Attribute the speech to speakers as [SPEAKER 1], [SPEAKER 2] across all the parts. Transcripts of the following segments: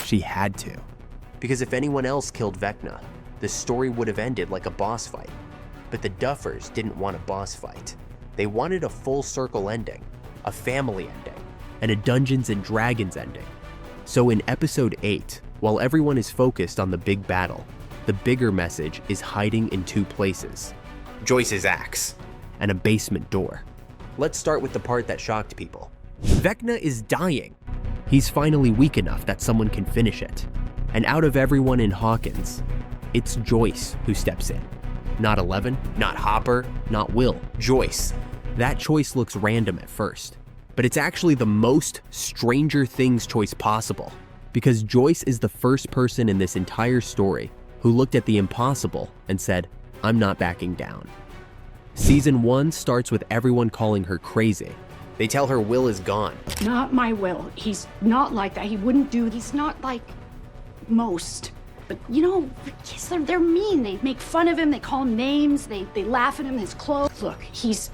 [SPEAKER 1] she had to.
[SPEAKER 2] Because if anyone else killed Vecna, the story would have ended like a boss fight. But the Duffers didn't want a boss fight. They wanted a full circle ending, a family ending,
[SPEAKER 1] and a Dungeons and Dragons ending. So in episode 8, while everyone is focused on the big battle, the bigger message is hiding in two places:
[SPEAKER 2] Joyce's axe
[SPEAKER 1] and a basement door.
[SPEAKER 2] Let's start with the part that shocked people.
[SPEAKER 1] Vecna is dying. He's finally weak enough that someone can finish it. And out of everyone in Hawkins, it's Joyce who steps in. Not Eleven,
[SPEAKER 2] Not Hopper,
[SPEAKER 1] not Will.
[SPEAKER 2] Joyce.
[SPEAKER 1] That choice looks random at first, but it's actually the most Stranger Things choice possible, because Joyce is the first person in this entire story who looked at the impossible and said, "I'm not backing down." Season 1 starts with everyone calling her crazy.
[SPEAKER 2] They tell her Will is gone.
[SPEAKER 3] Not my Will. He's not like that. He wouldn't do it. He's not like most. But you know, the kids, they're mean. They make fun of him. They call him names. They laugh at him, his clothes. Look, he's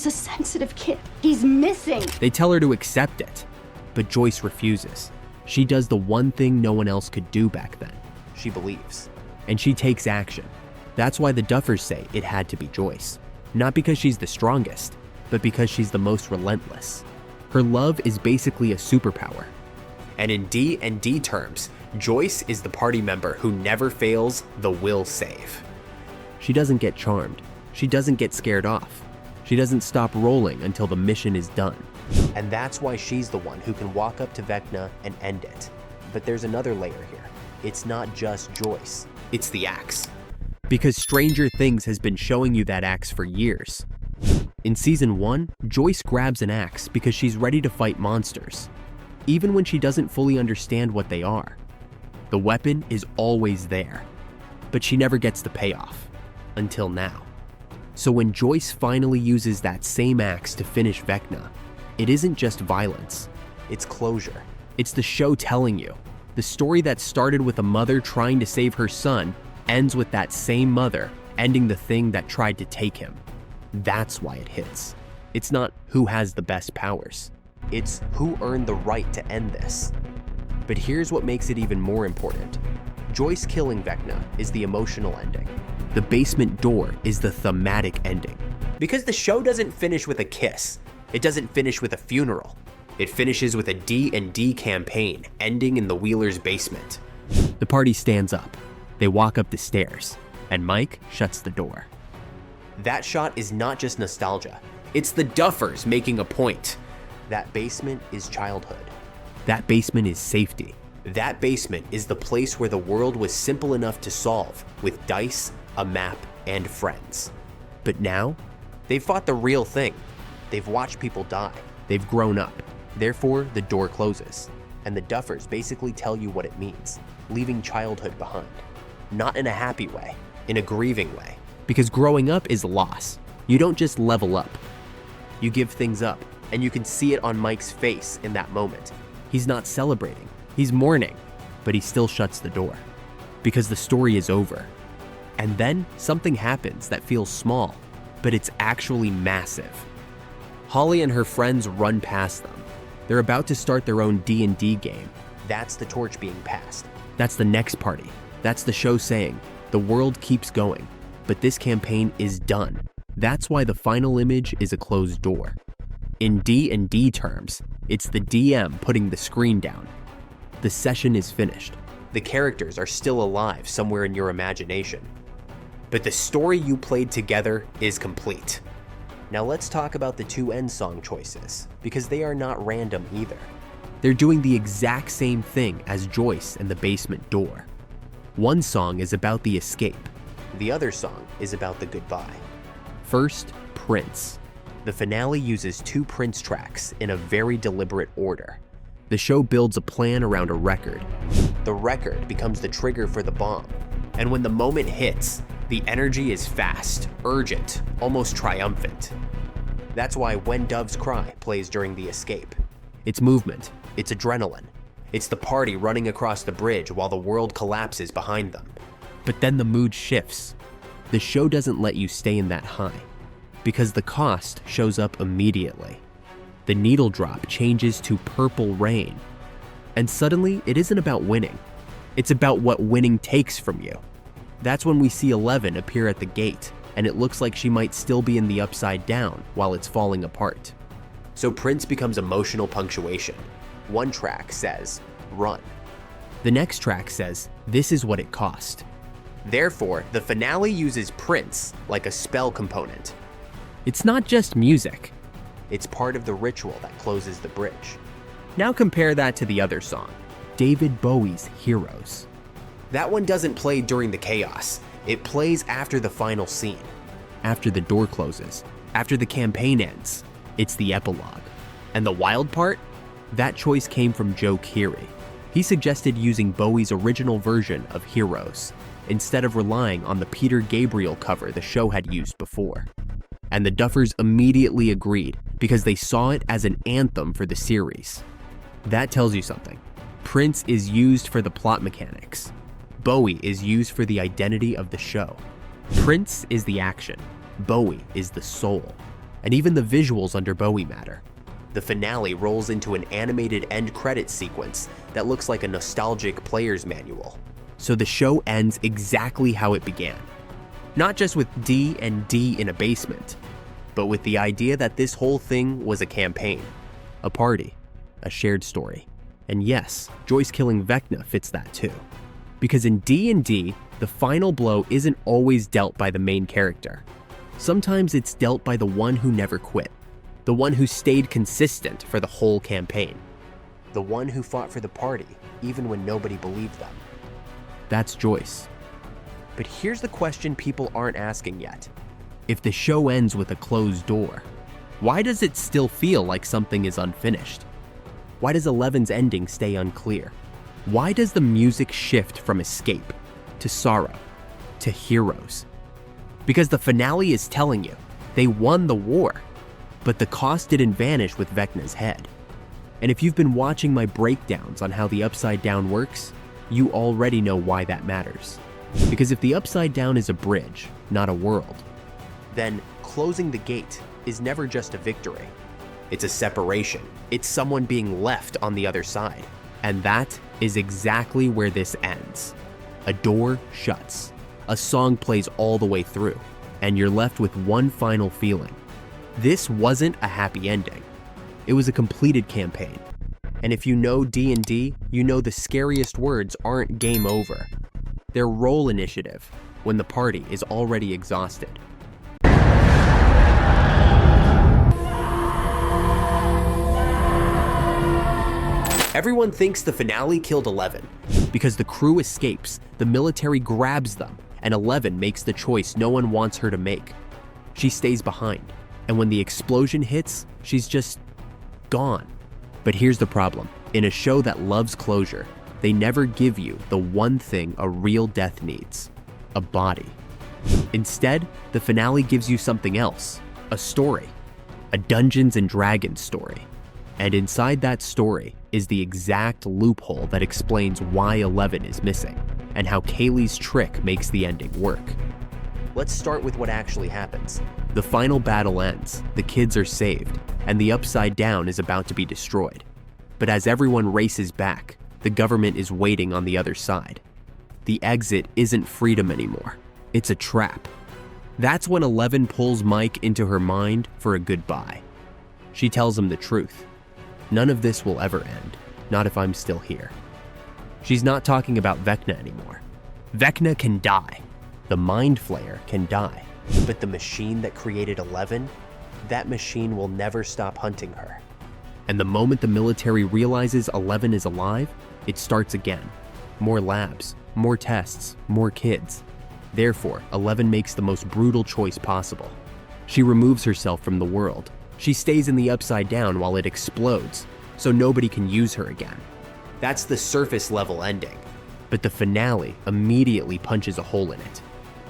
[SPEAKER 3] a sensitive kid. He's missing.
[SPEAKER 1] They tell her to accept it, but Joyce refuses. She does the one thing no one else could do back then.
[SPEAKER 2] She believes.
[SPEAKER 1] And she takes action. That's why the Duffers say it had to be Joyce. Not because she's the strongest, but because she's the most relentless. Her love is basically a superpower.
[SPEAKER 2] And in D&D terms, Joyce is the party member who never fails the will save.
[SPEAKER 1] She doesn't get charmed. She doesn't get scared off. She doesn't stop rolling until the mission is done.
[SPEAKER 2] And that's why she's the one who can walk up to Vecna and end it. But there's another layer here. It's not just Joyce. It's the axe.
[SPEAKER 1] Because Stranger Things has been showing you that axe for years. In season 1, Joyce grabs an axe because she's ready to fight monsters, even when she doesn't fully understand what they are. The weapon is always there, but she never gets the payoff, until now. So when Joyce finally uses that same axe to finish Vecna, it isn't just violence.
[SPEAKER 2] It's closure.
[SPEAKER 1] It's the show telling you. The story that started with a mother trying to save her son ends with that same mother ending the thing that tried to take him. That's why it hits. It's not who has the best powers.
[SPEAKER 2] It's who earned the right to end this. But here's what makes it even more important. Joyce killing Vecna is the emotional ending.
[SPEAKER 1] The basement door is the thematic ending.
[SPEAKER 2] Because the show doesn't finish with a kiss. It doesn't finish with a funeral. It finishes with a D&D campaign ending in the Wheelers' basement.
[SPEAKER 1] The party stands up. They walk up the stairs, and Mike shuts the door.
[SPEAKER 2] That shot is not just nostalgia. It's the Duffers making a point. That basement is childhood.
[SPEAKER 1] That basement is safety.
[SPEAKER 2] That basement is the place where the world was simple enough to solve with dice, a map, and friends.
[SPEAKER 1] But now,
[SPEAKER 2] they've fought the real thing. They've watched people die.
[SPEAKER 1] They've grown up.
[SPEAKER 2] Therefore, the door closes, and the Duffers basically tell you what it means, leaving childhood behind. Not in a happy way, in a grieving way.
[SPEAKER 1] Because growing up is loss. You don't just level up. You give things up, and you can see it on Mike's face in that moment. He's not celebrating, he's mourning, but he still shuts the door. Because the story is over. And then something happens that feels small, but it's actually massive. Holly and her friends run past them. They're about to start their own D&D game.
[SPEAKER 2] That's the torch being passed.
[SPEAKER 1] That's the next party. That's the show saying, the world keeps going, but this campaign is done. That's why the final image is a closed door. In D&D terms, it's the DM putting the screen down. The session is finished.
[SPEAKER 2] The characters are still alive somewhere in your imagination. But the story you played together is complete. Now let's talk about the two end song choices, because they are not random either.
[SPEAKER 1] They're doing the exact same thing as Joyce and the basement door. One song is about the escape.
[SPEAKER 2] The other song is about the goodbye.
[SPEAKER 1] First, Prince.
[SPEAKER 2] The finale uses two Prince tracks in a very deliberate order.
[SPEAKER 1] The show builds a plan around a record.
[SPEAKER 2] The record becomes the trigger for the bomb. And when the moment hits, the energy is fast, urgent, almost triumphant. That's why When Doves Cry plays during the escape.
[SPEAKER 1] It's movement.
[SPEAKER 2] It's adrenaline. It's the party running across the bridge while the world collapses behind them.
[SPEAKER 1] But then the mood shifts. The show doesn't let you stay in that high, because the cost shows up immediately. The needle drop changes to purple rain. And suddenly, it isn't about winning. It's about what winning takes from you. That's when we see 11 appear at the gate, and it looks like she might still be in the Upside Down while it's falling apart.
[SPEAKER 2] So Prince becomes emotional punctuation. One track says, "Run."
[SPEAKER 1] The next track says, "This is what it cost."
[SPEAKER 2] Therefore, the finale uses Prince like a spell component.
[SPEAKER 1] It's not just music.
[SPEAKER 2] It's part of the ritual that closes the bridge.
[SPEAKER 1] Now compare that to the other song, David Bowie's Heroes.
[SPEAKER 2] That one doesn't play during the chaos. It plays after the final scene.
[SPEAKER 1] After the door closes, after the campaign ends, it's the epilogue. And the wild part? That choice came from Joe Keery. He suggested using Bowie's original version of Heroes, instead of relying on the Peter Gabriel cover the show had used before. And the Duffers immediately agreed because they saw it as an anthem for the series. That tells you something. Prince is used for the plot mechanics. Bowie is used for the identity of the show. Prince is the action. Bowie is the soul. And even the visuals under Bowie matter.
[SPEAKER 2] The finale rolls into an animated end credits sequence that looks like a nostalgic player's manual.
[SPEAKER 1] So the show ends exactly how it began. Not just with D and D in a basement, but with the idea that this whole thing was a campaign, a party, a shared story. And yes, Joyce killing Vecna fits that too. Because in D&D, the final blow isn't always dealt by the main character. Sometimes it's dealt by the one who never quit, the one who stayed consistent for the whole campaign.
[SPEAKER 2] The one who fought for the party, even when nobody believed them.
[SPEAKER 1] That's Joyce.
[SPEAKER 2] But here's the question people aren't asking yet.
[SPEAKER 1] If the show ends with a closed door, why does it still feel like something is unfinished? Why does 11's ending stay unclear? Why does the music shift from escape to sorrow to heroes? Because the finale is telling you they won the war, but the cost didn't vanish with Vecna's head. And if you've been watching my breakdowns on how the Upside Down works, you already know why that matters. Because if the Upside Down is a bridge, not a world,
[SPEAKER 2] then closing the gate is never just a victory. It's a separation. It's someone being left on the other side.
[SPEAKER 1] And that is exactly where this ends. A door shuts. A song plays all the way through, and you're left with one final feeling. This wasn't a happy ending. It was a completed campaign. And if you know D&D, you know the scariest words aren't game over. They're roll initiative when the party is already exhausted.
[SPEAKER 2] Everyone thinks the finale killed 11.
[SPEAKER 1] Because the crew escapes, the military grabs them, and 11 makes the choice no one wants her to make. She stays behind, and when the explosion hits, she's just gone. But here's the problem. In a show that loves closure, they never give you the one thing a real death needs: a body. Instead, the finale gives you something else: a story, a Dungeons and Dragons story. And inside that story is the exact loophole that explains why 11 is missing, and how Kaylee's trick makes the ending work.
[SPEAKER 2] Let's start with what actually happens.
[SPEAKER 1] The final battle ends, the kids are saved, and the Upside Down is about to be destroyed. But as everyone races back, the government is waiting on the other side. The exit isn't freedom anymore, it's a trap. That's when 11 pulls Mike into her mind for a goodbye. She tells him the truth. None of this will ever end, not if I'm still here. She's not talking about Vecna anymore. Vecna can die. The Mind Flayer can die.
[SPEAKER 2] But the machine that created 11, that machine will never stop hunting her.
[SPEAKER 1] And the moment the military realizes 11 is alive, it starts again. More labs, more tests, more kids. Therefore, 11 makes the most brutal choice possible. She removes herself from the world. She stays in the Upside Down while it explodes, so nobody can use her again.
[SPEAKER 2] That's the surface level ending.
[SPEAKER 1] But the finale immediately punches a hole in it.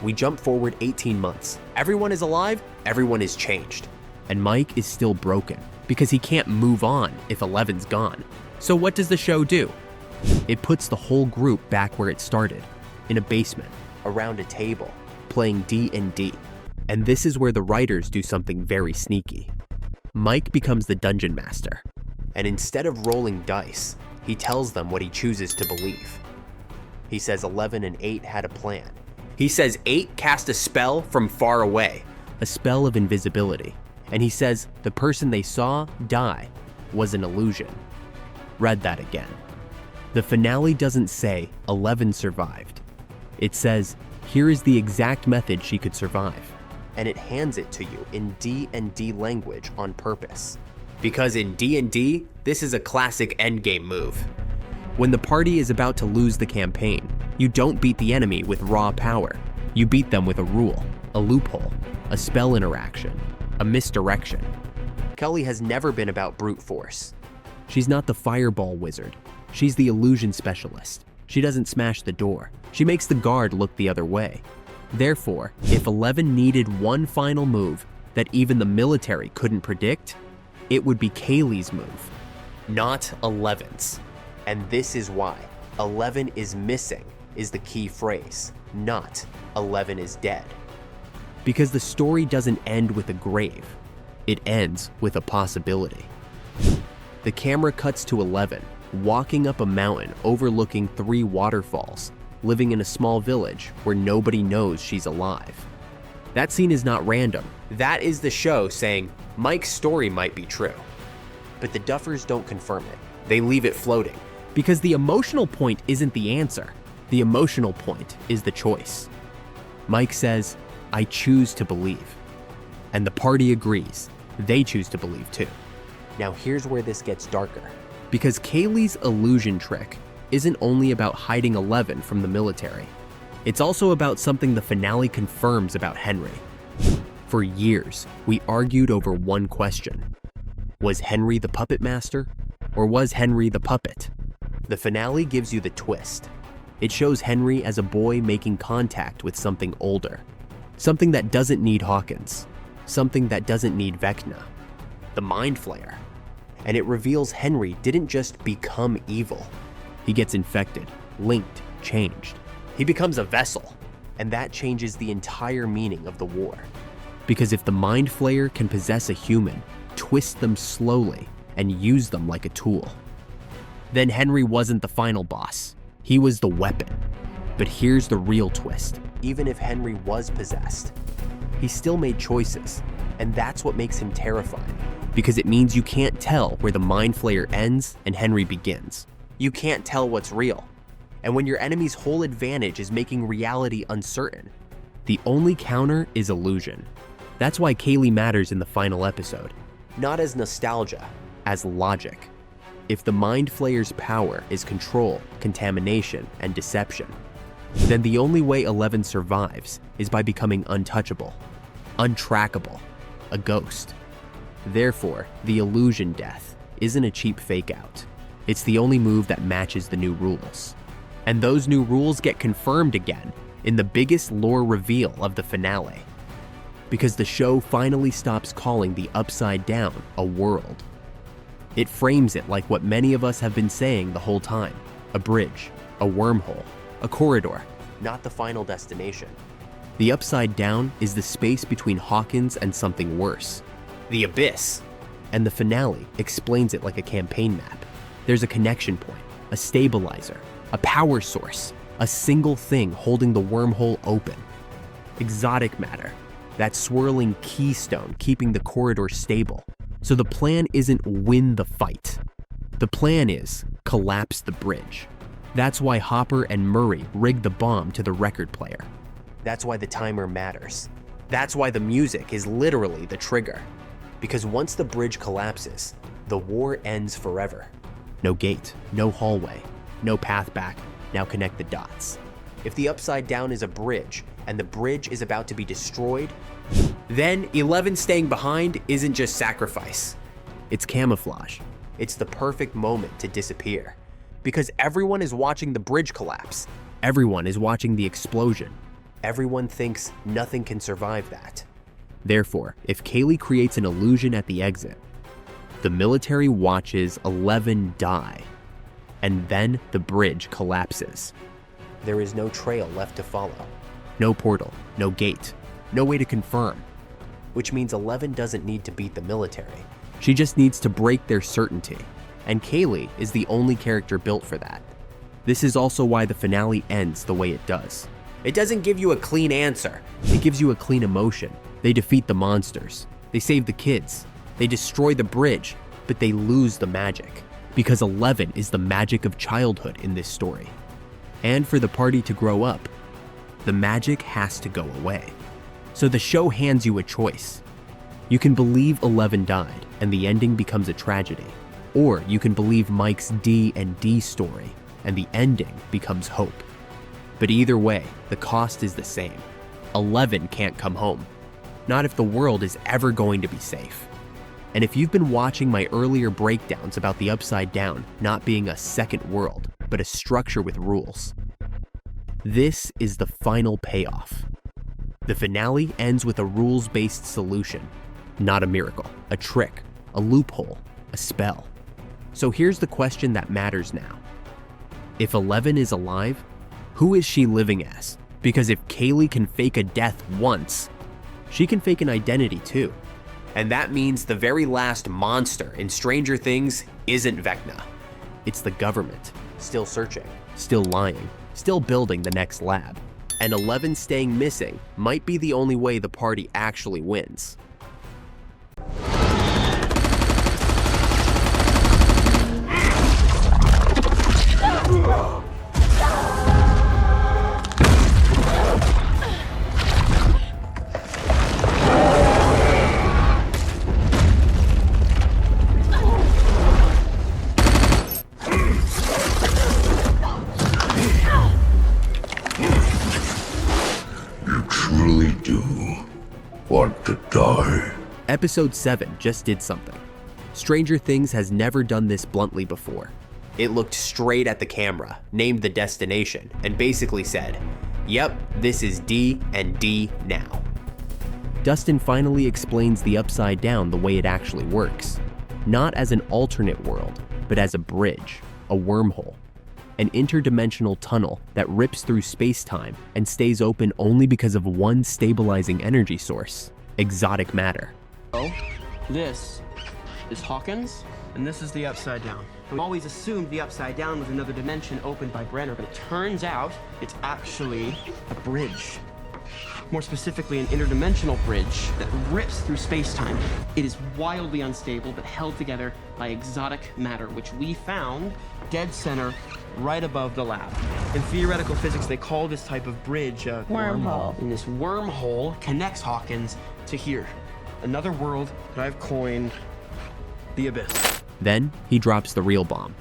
[SPEAKER 2] We jump forward 18 months. Everyone is alive, everyone is changed.
[SPEAKER 1] And Mike is still broken, because he can't move on if 11's gone. So what does the show do? It puts the whole group back where it started, in a basement,
[SPEAKER 2] around a table,
[SPEAKER 1] playing D&D. And this is where the writers do something very sneaky. Mike becomes the dungeon master.
[SPEAKER 2] And instead of rolling dice, He tells them what he chooses to believe. He says 11 and 8 had a plan. He says 8 cast a spell from far away,
[SPEAKER 1] a spell of invisibility. And he says the person they saw die was an illusion. Read that again. The finale doesn't say 11 survived. It says, here is the exact method she could survive.
[SPEAKER 2] And it hands it to you in D&D language on purpose. Because in D&D, this is a classic endgame move.
[SPEAKER 1] When the party is about to lose the campaign, you don't beat the enemy with raw power. You beat them with a rule, a loophole, a spell interaction, a misdirection.
[SPEAKER 2] Kelly has never been about brute force.
[SPEAKER 1] She's not the fireball wizard. She's the illusion specialist. She doesn't smash the door. She makes the guard look the other way. Therefore, if 11 needed one final move that even the military couldn't predict, it would be Kaylee's move.
[SPEAKER 2] Not 11's. And this is why 11 is missing is the key phrase, not 11 is dead.
[SPEAKER 1] Because the story doesn't end with a grave. It ends with a possibility. The camera cuts to 11, walking up a mountain overlooking 3 waterfalls, living in a small village where nobody knows she's alive. That scene is not random.
[SPEAKER 2] That is the show saying Mike's story might be true. But the Duffers don't confirm it. They leave it floating.
[SPEAKER 1] Because the emotional point isn't the answer. The emotional point is the choice. Mike says, I choose to believe. And the party agrees. They choose to believe too.
[SPEAKER 2] Now here's where this gets darker.
[SPEAKER 1] Because Kaylee's illusion trick isn't only about hiding 11 from the military. It's also about something the finale confirms about Henry. For years, we argued over one question. Was Henry the puppet master, or was Henry the puppet? The finale gives you the twist. It shows Henry as a boy making contact with something older. Something that doesn't need Hawkins. Something that doesn't need Vecna. The Mind Flayer. And it reveals Henry didn't just become evil. He gets infected, linked, changed.
[SPEAKER 2] He becomes a vessel. And that changes the entire meaning of the war.
[SPEAKER 1] Because if the Mind Flayer can possess a human, twist them slowly, and use them like a tool, then Henry wasn't the final boss. He was the weapon. But here's the real twist.
[SPEAKER 2] Even if Henry was possessed, he still made choices. And that's what makes him terrifying.
[SPEAKER 1] Because it means you can't tell where the Mind Flayer ends and Henry begins.
[SPEAKER 2] You can't tell what's real. And when your enemy's whole advantage is making reality uncertain,
[SPEAKER 1] the only counter is illusion. That's why Kaylee matters in the final episode.
[SPEAKER 2] Not as nostalgia,
[SPEAKER 1] as logic. If the Mind Flayer's power is control, contamination, and deception, then the only way 11 survives is by becoming untouchable, untrackable, a ghost. Therefore, the illusion death isn't a cheap fake-out. It's the only move that matches the new rules. And those new rules get confirmed again in the biggest lore reveal of the finale. Because the show finally stops calling the Upside Down a world. It frames it like what many of us have been saying the whole time: a bridge, a wormhole, a corridor.
[SPEAKER 2] Not the final destination.
[SPEAKER 1] The Upside Down is the space between Hawkins and something worse.
[SPEAKER 2] The abyss.
[SPEAKER 1] And the finale explains it like a campaign map. There's a connection point, a stabilizer, a power source, a single thing holding the wormhole open. Exotic matter, that swirling keystone keeping the corridor stable. So the plan isn't win the fight. The plan is collapse the bridge. That's why Hopper and Murray rigged the bomb to the record player.
[SPEAKER 2] That's why the timer matters. That's why the music is literally the trigger. Because once the bridge collapses, the war ends forever.
[SPEAKER 1] No gate, no hallway, no path back. Now connect the dots.
[SPEAKER 2] If the Upside Down is a bridge, and the bridge is about to be destroyed, then 11 staying behind isn't just sacrifice.
[SPEAKER 1] It's camouflage.
[SPEAKER 2] It's the perfect moment to disappear. Because everyone is watching the bridge collapse.
[SPEAKER 1] Everyone is watching the explosion.
[SPEAKER 2] Everyone thinks nothing can survive that.
[SPEAKER 1] Therefore, if Kaylee creates an illusion at the exit, the military watches 11 die, and then the bridge collapses.
[SPEAKER 2] There is no trail left to follow.
[SPEAKER 1] No portal, no gate, no way to confirm.
[SPEAKER 2] Which means 11 doesn't need to beat the military.
[SPEAKER 1] She just needs to break their certainty. and Kaylee is the only character built for that. This is also why the finale ends the way it does.
[SPEAKER 2] It doesn't give you a clean answer.
[SPEAKER 1] It gives you a clean emotion. They defeat the monsters. They save the kids. They destroy the bridge, but they lose the magic. Because 11 is the magic of childhood in this story. And for the party to grow up, the magic has to go away. So the show hands you a choice. You can believe 11 died and the ending becomes a tragedy. Or you can believe Mike's D and D story and the ending becomes hope. But either way, the cost is the same. 11 can't come home. Not if the world is ever going to be safe. And if you've been watching my earlier breakdowns about the Upside Down not being a second world, but a structure with rules, this is the final payoff. The finale ends with a rules-based solution, not a miracle, a trick, a loophole, a spell. So here's the question that matters now. If 11 is alive, who is she living as? Because if Kaylee can fake a death once, she can fake an identity too.
[SPEAKER 2] And that means the very last monster in Stranger Things isn't Vecna.
[SPEAKER 1] It's the government,
[SPEAKER 2] Still searching.
[SPEAKER 1] still lying, still building the next lab. And 11 staying missing might be the only way the party actually wins.
[SPEAKER 4] Truly do want to die.
[SPEAKER 1] Episode 7 just did something. Stranger Things has never done this bluntly before.
[SPEAKER 2] It looked straight at the camera, named the destination, and basically said, "Yep, this is D and D now."
[SPEAKER 1] Dustin finally explains the Upside Down the way it actually works. Not as an alternate world, but as a bridge, a wormhole, an interdimensional tunnel that rips through space-time and stays open only because of one stabilizing energy source, exotic matter.
[SPEAKER 5] This is Hawkins, and this is the Upside Down. We always assumed the Upside Down was another dimension opened by Brenner, but it turns out it's actually a bridge. More specifically, an interdimensional bridge that rips through space-time. It is wildly unstable, but held together by exotic matter, which we found dead center right above the lab. In theoretical physics, they call this type of bridge a
[SPEAKER 6] Wormhole.
[SPEAKER 5] And this wormhole connects Hawkins to here. Another world that I've coined the Abyss.
[SPEAKER 1] Then he drops the real bomb.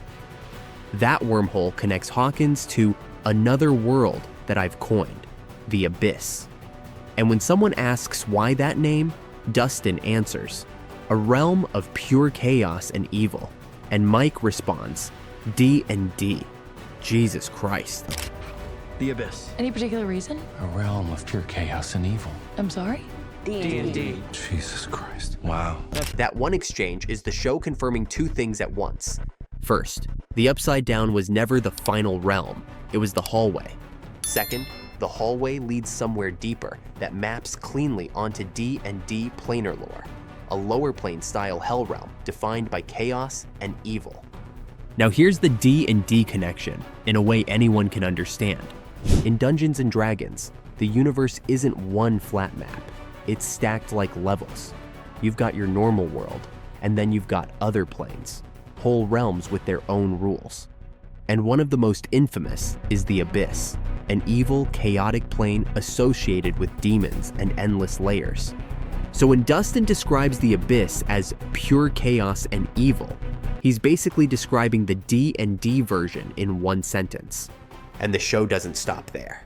[SPEAKER 1] That wormhole connects Hawkins to another world that I've coined, the Abyss. And when someone asks why that name, Dustin answers, a realm of pure chaos and evil. And Mike responds, D and D. Jesus Christ.
[SPEAKER 5] The Abyss.
[SPEAKER 6] Any particular reason?
[SPEAKER 7] A realm of pure chaos and evil.
[SPEAKER 6] I'm sorry?
[SPEAKER 5] D&D.
[SPEAKER 7] Jesus Christ. Wow.
[SPEAKER 2] That one exchange is the show confirming two things at once.
[SPEAKER 1] First, the Upside Down was never the final realm. It was the hallway.
[SPEAKER 2] Second, the hallway leads somewhere deeper that maps cleanly onto D&D planar lore, a lower plane style hell realm defined by chaos and evil.
[SPEAKER 1] Now here's the D and D connection in a way anyone can understand. In Dungeons and Dragons, the universe isn't one flat map. It's stacked like levels. You've got your normal world, and then you've got other planes, whole realms with their own rules. And one of the most infamous is the Abyss, an evil, chaotic plane associated with demons and endless layers. So when Dustin describes the Abyss as pure chaos and evil, he's basically describing the D&D version in one sentence.
[SPEAKER 2] And the show doesn't stop there.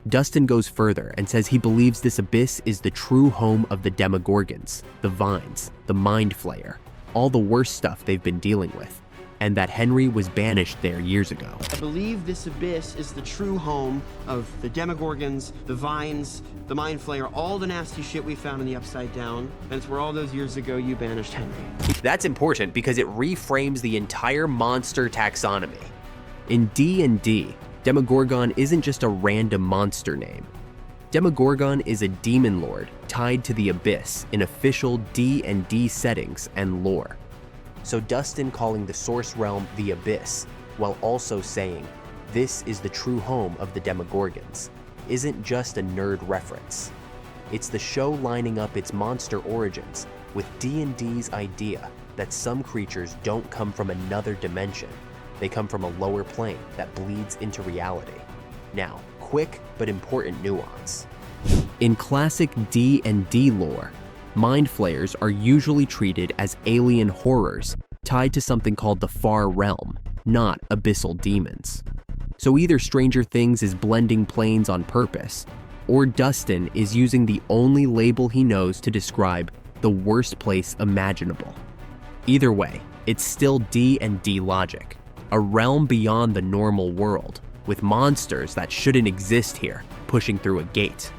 [SPEAKER 1] Dustin goes further and says he believes this abyss is the true home of the Demogorgons, the Vines, the Mind Flayer, all the worst stuff they've been dealing with, and that Henry was banished there years ago.
[SPEAKER 5] I believe this abyss is the true home of the Demogorgons, the Vines, the Mind Flayer, all the nasty shit we found in the Upside Down, and it's where all those years ago you banished Henry.
[SPEAKER 2] That's important because it reframes the entire monster taxonomy.
[SPEAKER 1] In D&D, Demogorgon isn't just a random monster name. Demogorgon is a demon lord tied to the Abyss in official D&D settings and lore.
[SPEAKER 2] So Dustin calling the Source Realm the Abyss, while also saying, "This is the true home of the Demogorgons," isn't just a nerd reference. It's the show lining up its monster origins with D&D's idea that some creatures don't come from another dimension. They come from a lower plane that bleeds into reality. Now, quick but important nuance.
[SPEAKER 1] In classic D&D lore, mind flayers are usually treated as alien horrors tied to something called the Far Realm, not abyssal demons. So either Stranger Things is blending planes on purpose, or Dustin is using the only label he knows to describe the worst place imaginable. Either way, it's still D&D logic, a realm beyond the normal world, with monsters that shouldn't exist here, pushing through a gate.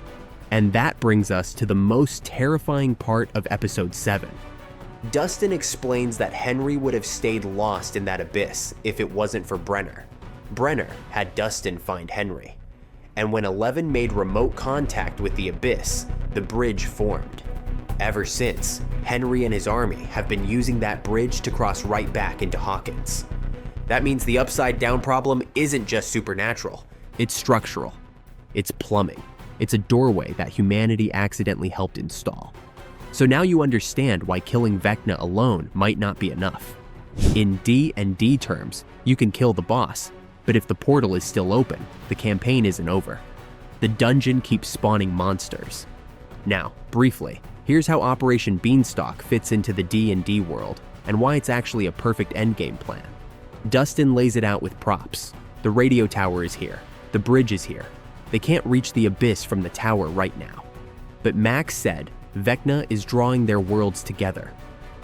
[SPEAKER 1] And that brings us to the most terrifying part of episode 7.
[SPEAKER 2] Dustin explains that Henry would have stayed lost in that abyss if it wasn't for Brenner. Brenner had Dustin find Henry. And when 11 made remote contact with the abyss, the bridge formed. Ever since, Henry and his army have been using that bridge to cross right back into Hawkins. That means the upside down problem isn't just supernatural.
[SPEAKER 1] It's structural. It's plumbing. It's a doorway that humanity accidentally helped install. So now you understand why killing Vecna alone might not be enough. In D&D terms, you can kill the boss, but if the portal is still open, the campaign isn't over. The dungeon keeps spawning monsters. Now, briefly, here's how Operation Beanstalk fits into the D&D world and why it's actually a perfect endgame plan. Dustin lays it out with props. The radio tower is here. The bridge is here. They can't reach the abyss from the tower right now. But Max said Vecna is drawing their worlds together.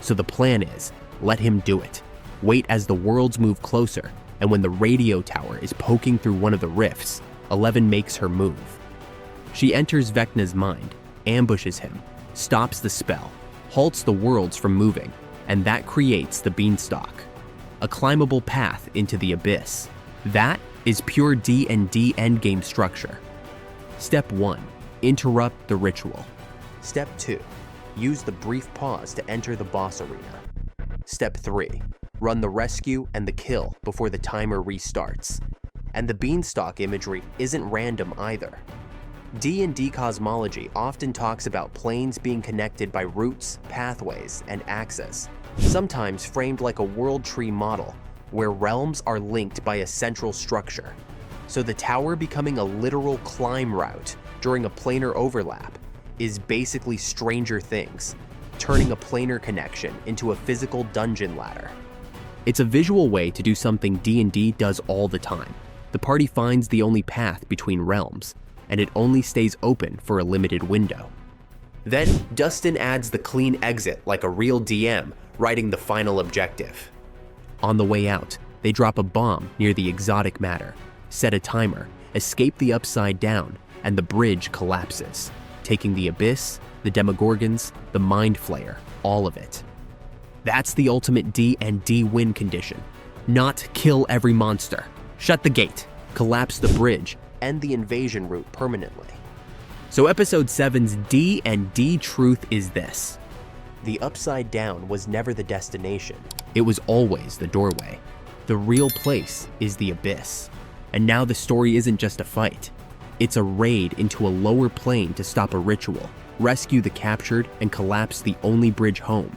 [SPEAKER 1] So the plan is, let him do it. Wait as the worlds move closer, and when the radio tower is poking through one of the rifts, 11 makes her move. She enters Vecna's mind, ambushes him, stops the spell, halts the worlds from moving, and that creates the Beanstalk, a climbable path into the abyss. That is pure D&D endgame structure. Step 1. Interrupt the ritual.
[SPEAKER 2] Step 2. Use the brief pause to enter the boss arena. Step 3. Run the rescue and the kill before the timer restarts. And the Beanstalk imagery isn't random either. D&D cosmology often talks about planes being connected by routes, pathways, and axes, sometimes framed like a world tree model, where realms are linked by a central structure. So the tower becoming a literal climb route during a planar overlap is basically Stranger Things, turning a planar connection into a physical dungeon ladder.
[SPEAKER 1] It's a visual way to do something D&D does all the time. The party finds the only path between realms, and it only stays open for a limited window.
[SPEAKER 2] Then Dustin adds the clean exit like a real DM, writing the final objective.
[SPEAKER 1] On the way out, they drop a bomb near the exotic matter, set a timer, escape the upside down, and the bridge collapses, taking the abyss, the Demogorgons, the Mind Flayer, all of it. That's the ultimate D&D win condition. Not kill every monster, shut the gate, collapse the bridge,
[SPEAKER 2] End the invasion route permanently.
[SPEAKER 1] So episode 7's D&D truth is this.
[SPEAKER 2] The upside down was never the destination.
[SPEAKER 1] It was always the doorway. The real place is the abyss. And now the story isn't just a fight. It's a raid into a lower plane to stop a ritual, rescue the captured, and collapse the only bridge home.